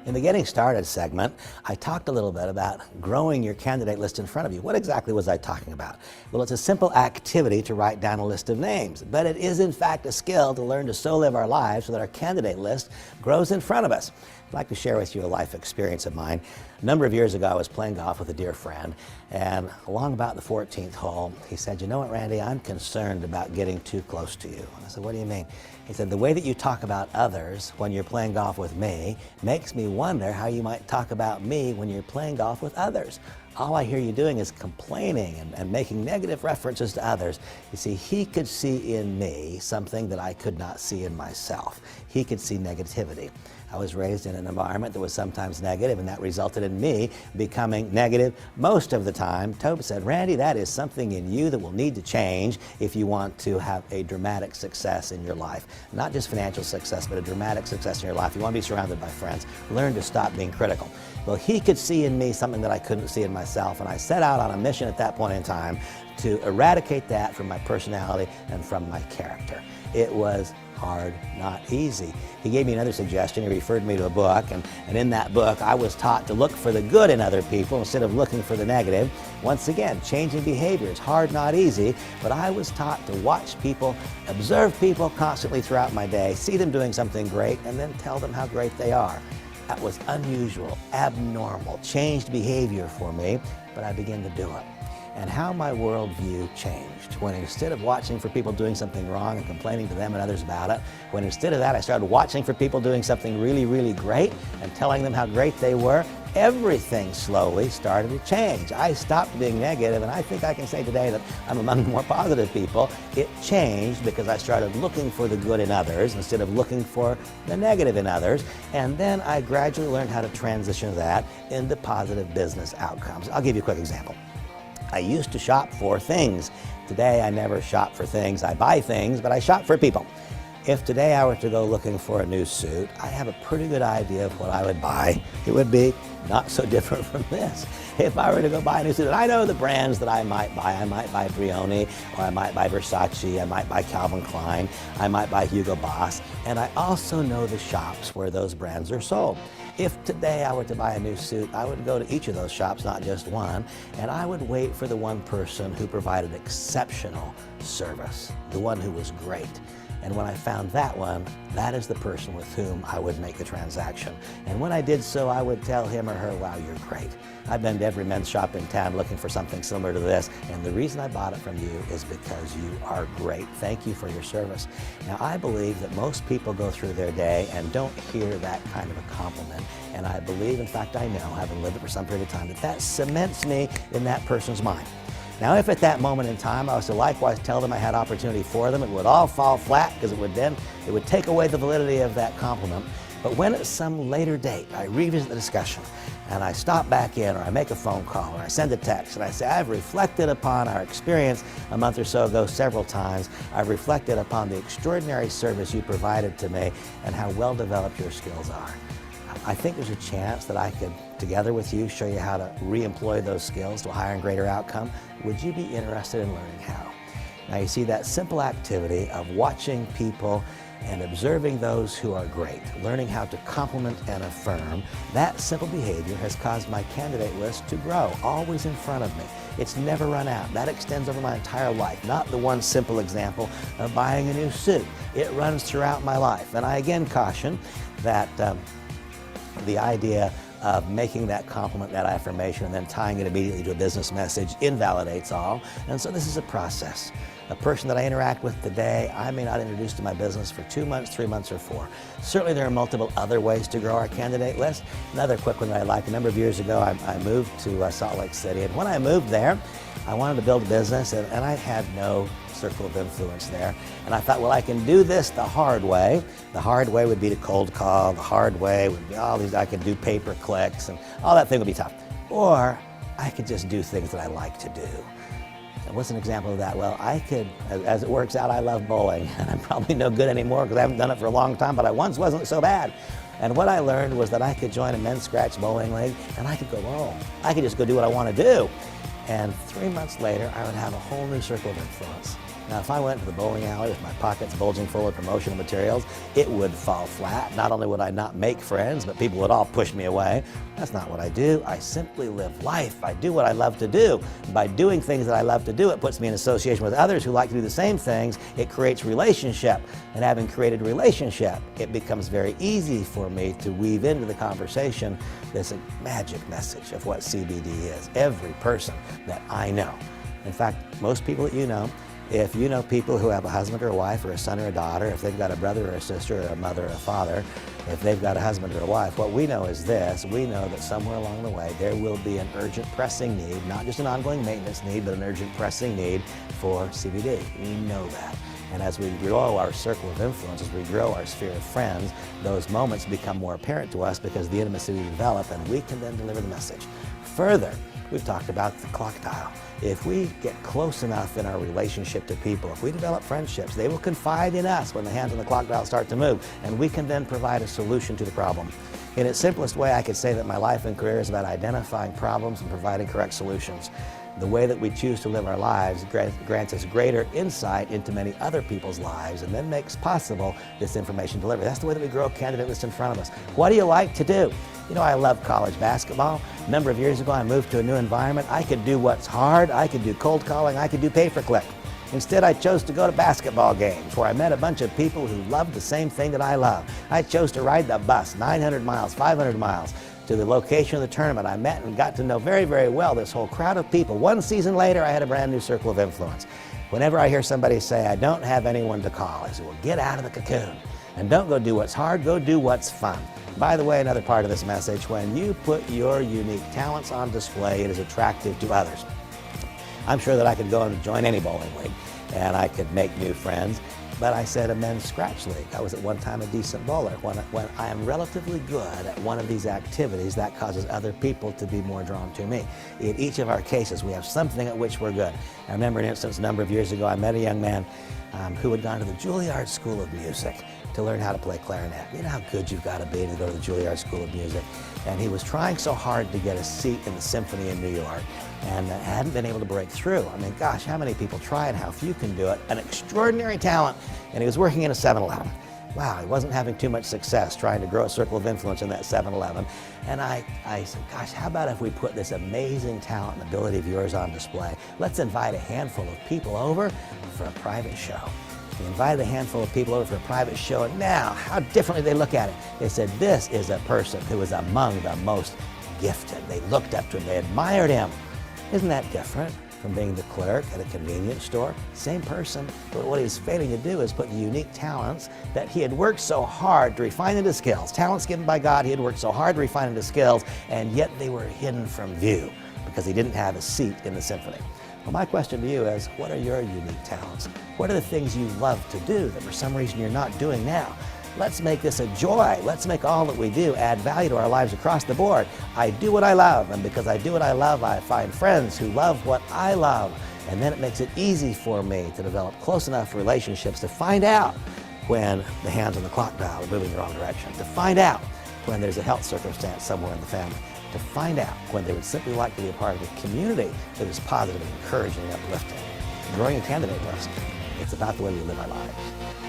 In the Getting Started segment, I talked a little bit about growing your candidate list in front of you. What exactly was I talking about? Well, it's a simple activity to write down a list of names, but it is in fact a skill to learn to so live our lives so that our candidate list grows in front of us. I'd like to share with you a life experience of mine. A number of years ago, I was playing golf with a dear friend, and along about the 14th hole, he said, "You know what, Randy, I'm concerned about getting too close to you." And I said, "What do you mean?" He said, "The way that you talk about others when you're playing golf with me makes me wonder how you might talk about me when you're playing golf with others. All I hear you doing is complaining and making negative references to others." You see, he could see in me something that I could not see in myself. He could see negativity. I was raised in an environment that was sometimes negative, and that resulted in me becoming negative most of the time. Tobe said, "Randy, that is something in you that will need to change if you want to have a dramatic success in your life. Not just financial success, but a dramatic success in your life. You want to be surrounded by friends. Learn to stop being critical." Well, he could see in me something that I couldn't see in myself, and I set out on a mission at that point in time to eradicate that from my personality and from my character. It was hard, not easy. He gave me another suggestion. He referred me to a book, and in that book I was taught to look for the good in other people instead of looking for the negative. Once again, changing behavior is hard, not easy, but I was taught to watch people, observe people constantly throughout my day, see them doing something great, and then tell them how great they are. That was unusual, abnormal, changed behavior for me, but I began to do it. And how my worldview changed when instead of watching for people doing something wrong and complaining to them and others about it, when instead of that I started watching for people doing something really, really great and telling them how great they were, everything slowly started to change. I stopped being negative, and I think I can say today that I'm among the more positive people. It changed because I started looking for the good in others instead of looking for the negative in others, and then I gradually learned how to transition that into positive business outcomes. I'll give you a quick example. I used to shop for things. Today I never shop for things. I buy things, but I shop for people. If today I were to go looking for a new suit, I have a pretty good idea of what I would buy. It would be not so different from this. If I were to go buy a new suit, and I know the brands that I might buy Brioni, or I might buy Versace, I might buy Calvin Klein, I might buy Hugo Boss, and I also know the shops where those brands are sold. If today I were to buy a new suit, I would go to each of those shops, not just one, and I would wait for the one person who provided exceptional service, the one who was great. And when I found that one, that is the person with whom I would make the transaction. And when I did so, I would tell him or her, "Wow, you're great. I've been to every men's shop in town looking for something similar to this, and the reason I bought it from you is because you are great. Thank you for your service." Now, I believe that most people go through their day and don't hear that kind of a compliment. And I believe, in fact, I know, having lived it for some period of time, that that cements me in that person's mind. Now, if at that moment in time I was to likewise tell them I had opportunity for them, it would all fall flat because it would take away the validity of that compliment. But when at some later date I revisit the discussion and I stop back in, or I make a phone call, or I send a text, and I say, "I've reflected upon our experience a month or so ago several times. I've reflected upon the extraordinary service you provided to me and how well developed your skills are. I think there's a chance that I could, together with you, show you how to re-employ those skills to a higher and greater outcome. Would you be interested in learning how?" Now, you see, that simple activity of watching people and observing those who are great, learning how to compliment and affirm, that simple behavior has caused my candidate list to grow, always in front of me. It's never run out. That extends over my entire life, not the one simple example of buying a new suit. It runs throughout my life. And I again caution that the idea of making that compliment, that affirmation, and then tying it immediately to a business message invalidates all. And so this is a process. A person that I interact with today, I may not introduce to my business for 2 months, 3 months, or 4. Certainly there are multiple other ways to grow our candidate list. Another quick one that I like, a number of years ago, I moved to Salt Lake City. And when I moved there, I wanted to build a business, and I had no circle of influence there. And I thought, well, I can do this the hard way. The hard way would be to cold call. The hard way would be all these, I could do pay-per-clicks, and all that thing would be tough. Or I could just do things that I like to do. And what's an example of that? Well, I could, as it works out, I love bowling. And I'm probably no good anymore because I haven't done it for a long time, but I once wasn't so bad. And what I learned was that I could join a men's scratch bowling league, and I could go home. I could just go do what I want to do. And 3 months later, I would have a whole new circle of influence. Now, if I went to the bowling alley with my pockets bulging full of promotional materials, it would fall flat. Not only would I not make friends, but people would all push me away. That's not what I do. I simply live life. I do what I love to do. By doing things that I love to do, it puts me in association with others who like to do the same things. It creates relationship. And having created relationship, it becomes very easy for me to weave into the conversation this magic message of what CBD is. Every person that I know. In fact, most people that you know, if you know people who have a husband or a wife or a son or a daughter, if they've got a brother or a sister or a mother or a father, if they've got a husband or a wife, what we know is this. We know that somewhere along the way there will be an urgent pressing need, not just an ongoing maintenance need, but an urgent pressing need for CBD. We know that. And as we grow our circle of influence, as we grow our sphere of friends, those moments become more apparent to us because the intimacy we develop, and we can then deliver the message. Further, we've talked about the clock dial. If we get close enough in our relationship to people, if we develop friendships, they will confide in us when the hands on the clock dial start to move, and we can then provide a solution to the problem. In its simplest way, I could say that my life and career is about identifying problems and providing correct solutions. The way that we choose to live our lives grants us greater insight into many other people's lives and then makes possible this information delivery. That's the way that we grow a candidate list in front of us. What do you like to do? You know, I love college basketball. A number of years ago, I moved to a new environment. I could do what's hard. I could do cold calling. I could do pay-per-click. Instead, I chose to go to basketball games where I met a bunch of people who loved the same thing that I love. I chose to ride the bus 900 miles, 500 miles to the location of the tournament. I met and got to know very, very well this whole crowd of people. One season later, I had a brand new circle of influence. Whenever I hear somebody say, I don't have anyone to call, I say, well, get out of the cocoon. And don't go do what's hard, go do what's fun. By the way, another part of this message, when you put your unique talents on display, it is attractive to others. I'm sure that I could go and join any bowling league and I could make new friends, but I said a men's scratch league. I was at one time a decent bowler. When I am relatively good at one of these activities, that causes other people to be more drawn to me. In each of our cases, we have something at which we're good. I remember an instance a number of years ago, I met a young man who had gone to the Juilliard School of Music to learn how to play clarinet. You know how good you've got to be to go to the Juilliard School of Music. And he was trying so hard to get a seat in the symphony in New York and hadn't been able to break through. I mean, gosh, how many people try and how few can do it? An extraordinary talent. And he was working in a 7-Eleven. Wow, he wasn't having too much success trying to grow a circle of influence in that 7-Eleven. And I said, gosh, how about if we put this amazing talent and ability of yours on display? Let's invite a handful of people over for a private show. We invited a handful of people over for a private show, and now, how differently they look at it. They said, this is a person who is among the most gifted. They looked up to him, they admired him. Isn't that different from being the clerk at a convenience store? Same person, but what he was failing to do is put the unique talents that he had worked so hard to refine into skills. Talents given by God, he had worked so hard to refine into skills, and yet they were hidden from view because he didn't have a seat in the symphony. Well, my question to you is, what are your unique talents? What are the things you love to do that for some reason you're not doing now? Let's make this a joy. Let's make all that we do add value to our lives across the board. I do what I love, and because I do what I love, I find friends who love what I love. And then it makes it easy for me to develop close enough relationships to find out when the hands on the clock dial are moving in the wrong direction, to find out when there's a health circumstance somewhere in the family, to find out when they would simply like to be a part of a community that is positive and encouraging and uplifting. Growing a candidate list, it's about the way we live our lives.